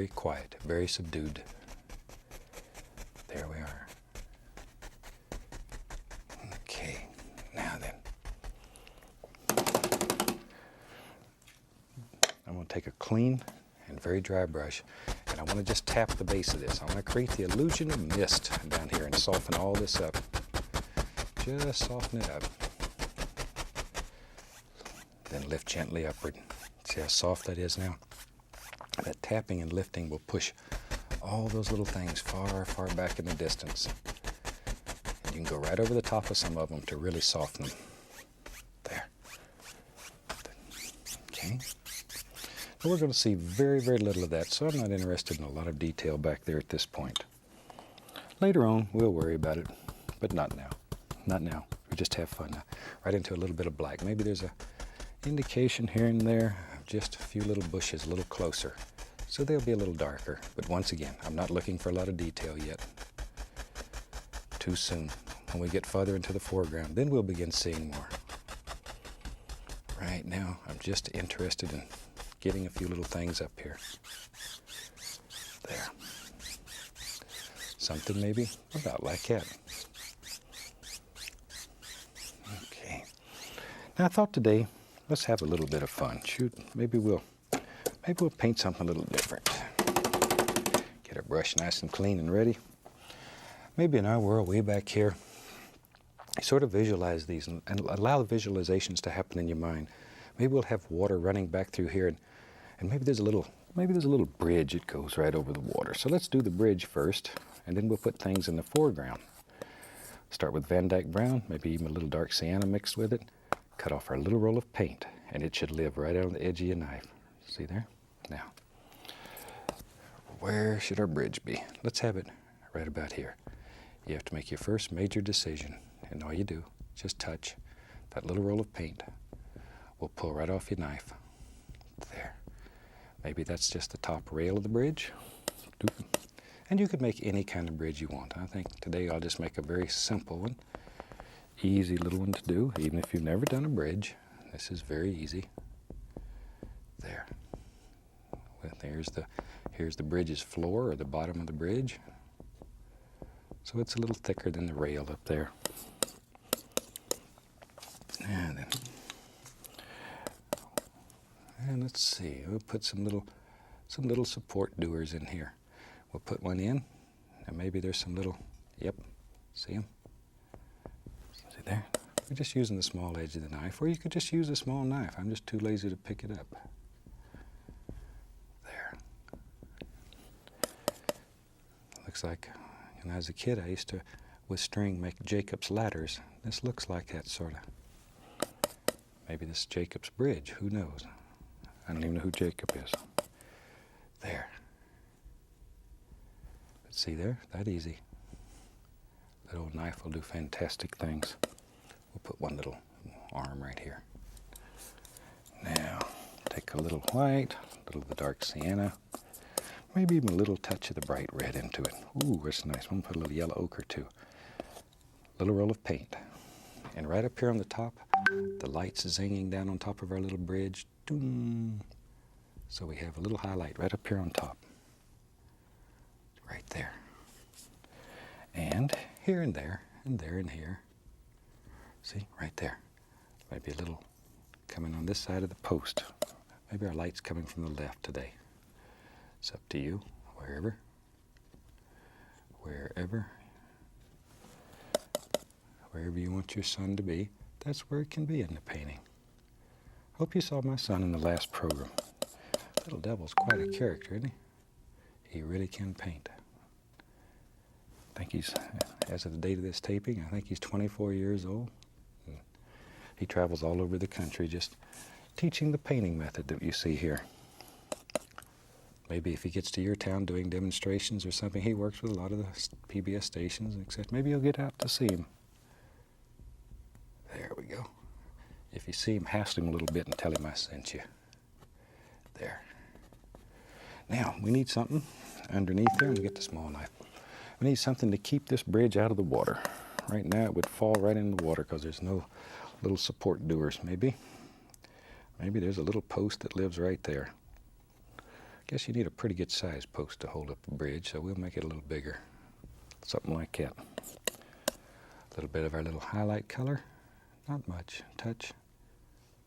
very quiet, very subdued. There we are. Okay, now then. I'm going to take a clean and very dry brush, and I want to just tap the base of this. I want to create the illusion of mist down here and soften all this up. Just soften it up. Then lift gently upward. See how soft that is now? That tapping and lifting will push all those little things far, far back in the distance. And you can go right over the top of some of them to really soften them. There. Okay. But we're going to see very, very little of that, so I'm not interested in a lot of detail back there at this point. Later on, we'll worry about it, but not now. Not now. We just have fun now. Right into a little bit of black. Maybe there's a indication here and there of just a few little bushes a little closer. So they'll be a little darker. But once again, I'm not looking for a lot of detail yet. Too soon. When we get further into the foreground, then we'll begin seeing more. Right now, I'm just interested in getting a few little things up here. There. Something maybe about like that. Okay. Now I thought today, let's have a little bit of fun. Shoot, maybe we'll paint something a little different. Get our brush nice and clean and ready. Maybe in our world way back here, sort of visualize these and allow the visualizations to happen in your mind. Maybe we'll have water running back through here, and maybe there's a little bridge that goes right over the water. So let's do the bridge first, and then we'll put things in the foreground. Start with Van Dyke brown, maybe even a little dark sienna mixed with it. Cut off our little roll of paint, and it should live right out on the edge of your knife. See there? Now, where should our bridge be? Let's have it right about here. You have to make your first major decision, and all you do, just touch that little roll of paint. We'll pull right off your knife. There. Maybe that's just the top rail of the bridge. And you could make any kind of bridge you want. I think today I'll just make a very simple one. Easy little one to do, even if you've never done a bridge. This is very easy. There. Well, here's the bridge's floor, or the bottom of the bridge. So it's a little thicker than the rail up there. And let's see, we'll put some little support doers in here. We'll put one in, and maybe there's some little, yep, see them? See there? We're just using the small edge of the knife, or you could just use a small knife. I'm just too lazy to pick it up. There. Looks like, when I was a kid, I used to, with string, make Jacob's ladders. This looks like that, sort of. Maybe this is Jacob's bridge, who knows? I don't even know who Jacob is. There. But see there? That easy. That old knife will do fantastic things. We'll put one little arm right here. Now, take a little white, a little of the dark sienna, maybe even a little touch of the bright red into it. Ooh, that's nice. I'm going to put a little yellow ochre too. Little roll of paint. And right up here on the top, the light's zinging down on top of our little bridge. Doom. So we have a little highlight right up here on top. Right there. And here and there, and there and here. See, right there. Maybe a little coming on this side of the post. Maybe our light's coming from the left today. It's up to you, wherever you want your sun to be, that's where it can be in the painting. Hope you saw my son in the last program. Little devil's quite a character, isn't he? He really can paint. I think he's, as of the date of this taping, I think he's 24 years old. He travels all over the country just teaching the painting method that you see here. Maybe if he gets to your town doing demonstrations or something, he works with a lot of the PBS stations, etc. Maybe you'll get out to see him. There we go. If you see him, hassle him a little bit and tell him I sent you. There. Now, we need something underneath there. Let me get the small knife. We need something to keep this bridge out of the water. Right now, it would fall right in the water because there's no little support doers. Maybe there's a little post that lives right there. Guess you need a pretty good size post to hold up a bridge, so we'll make it a little bigger. Something like that. A little bit of our little highlight color. Not much. Touch.